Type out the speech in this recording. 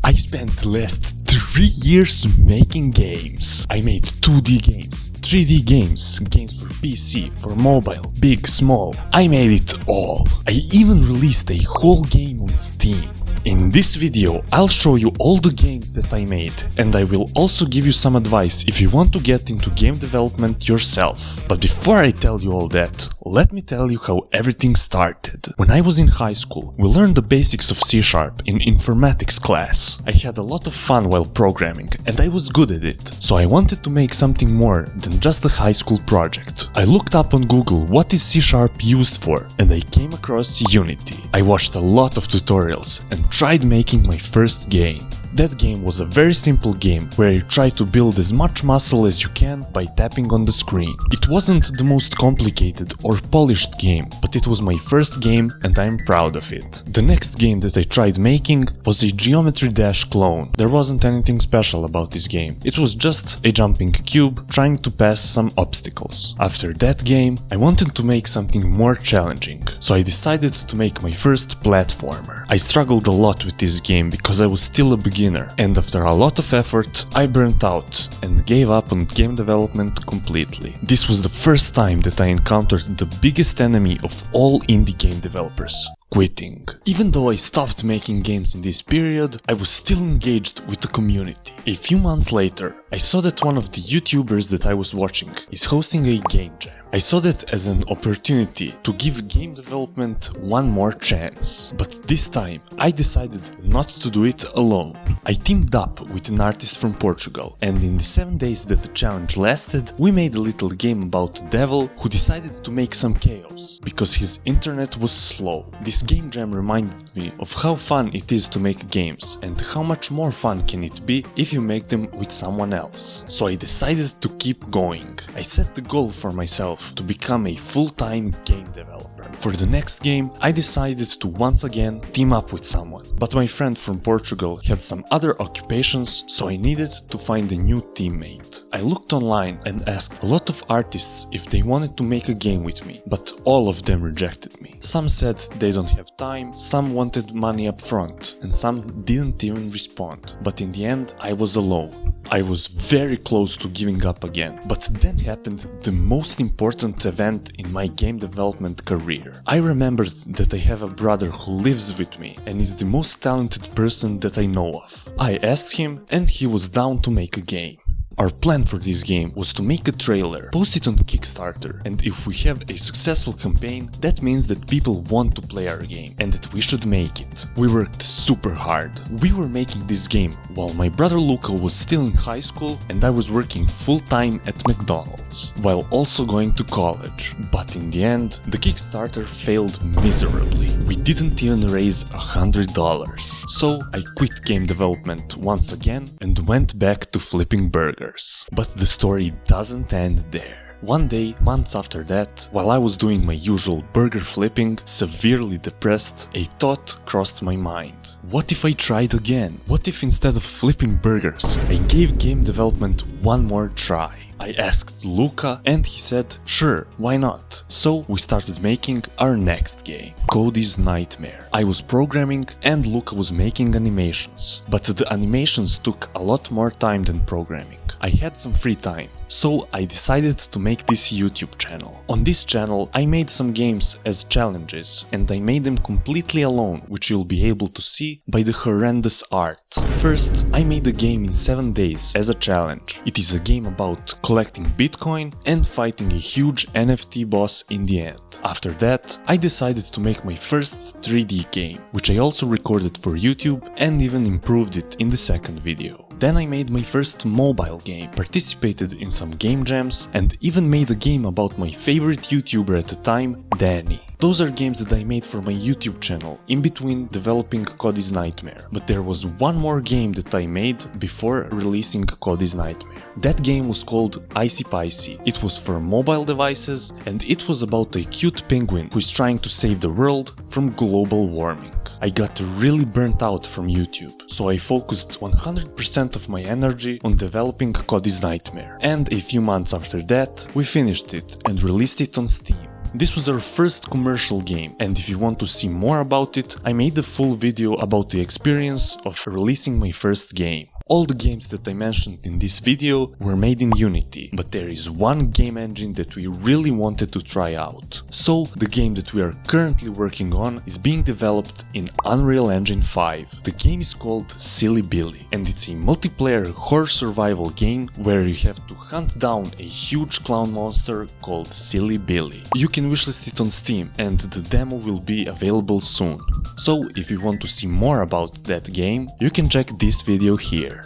I spent the last 3 years making games. I made 2D games, 3D games, games for PC, for mobile, big, small. I made it all. I even released a whole game on Steam. In this video, I'll show you all the games that I made, and I will also give you some advice if you want to get into game development yourself. But before I tell you all that, let me tell you how everything started. When I was in high school, we learned the basics of C# in informatics class. I had a lot of fun while programming, and I was good at it, so I wanted to make something more than just a high school project. I looked up on Google what is C# used for, and I came across Unity. I watched a lot of tutorials and tried making my first game. That game was a very simple game where you try to build as much muscle as you can by tapping on the screen. It wasn't the most complicated or polished game, but it was my first game and I'm proud of it. The next game that I tried making was a Geometry Dash clone. There wasn't anything special about this game. It was just a jumping cube trying to pass some obstacles. After that game, I wanted to make something more challenging, so I decided to make my first platformer. I struggled a lot with this game because I was still a beginner, and after a lot of effort, I burnt out and gave up on game development completely. This was the first time that I encountered the biggest enemy of all indie game developers: quitting. Even though I stopped making games in this period, I was still engaged with the community. A few months later, I saw that one of the YouTubers that I was watching is hosting a game jam. I saw that as an opportunity to give game development one more chance. But this time, I decided not to do it alone. I teamed up with an artist from Portugal, and in the 7 days that the challenge lasted, we made a little game about a devil who decided to make some chaos because his internet was slow. This game jam reminded me of how fun it is to make games and how much more fun can it be if you make them with someone else. So I decided to keep going. I set the goal for myself to become a full-time game developer. For the next game, I decided to once again team up with someone, but my friend from Portugal had some other occupations, so I needed to find a new teammate. I looked online and asked a lot of artists if they wanted to make a game with me, but all of them rejected me. Some said they don't have time, some wanted money up front, and some didn't even respond. But in the end, I was alone. I was very close to giving up again, but then happened the most important event in my game development career. I remembered that I have a brother who lives with me and is the most talented person that I know of. I asked him and he was down to make a game. Our plan for this game was to make a trailer, post it on Kickstarter, and if we have a successful campaign, that means that people want to play our game and that we should make it. We worked super hard. We were making this game while my brother Luca was still in high school and I was working full-time at McDonald's, while also going to college. But in the end, the Kickstarter failed miserably. We didn't even raise $100. So I quit game development once again and went back to flipping burgers. But the story doesn't end there. One day, months after that, while I was doing my usual burger flipping, severely depressed, a thought crossed my mind. What if I tried again? What if instead of flipping burgers, I gave game development one more try? I asked Luca and he said, sure, why not? So we started making our next game, Cody's Nightmare. I was programming and Luca was making animations, but the animations took a lot more time than programming. I had some free time, so I decided to make this YouTube channel. On this channel, I made some games as challenges, and I made them completely alone, which you'll be able to see by the horrendous art. First, I made a game in 7 days as a challenge. It is a game about collecting Bitcoin and fighting a huge NFT boss in the end. After that, I decided to make my first 3D game, which I also recorded for YouTube and even improved it in the second video. Then I made my first mobile game, participated in some game jams, and even made a game about my favorite YouTuber at the time, Dani. Those are games that I made for my YouTube channel, in between developing Cody's Nightmare. But there was one more game that I made before releasing Cody's Nightmare. That game was called Icy Picy. It was for mobile devices, and it was about a cute penguin who is trying to save the world from global warming. I got really burnt out from YouTube, so I focused 100% of my energy on developing Cody's Nightmare. And a few months after that, we finished it and released it on Steam. This was our first commercial game, and if you want to see more about it, I made a full video about the experience of releasing my first game. All the games that I mentioned in this video were made in Unity, but there is one game engine that we really wanted to try out. So the game that we are currently working on is being developed in Unreal Engine 5. The game is called Silly Billy, and it's a multiplayer horror survival game where you have to hunt down a huge clown monster called Silly Billy. You can wishlist it on Steam, and the demo will be available soon. So if you want to see more about that game, you can check this video here.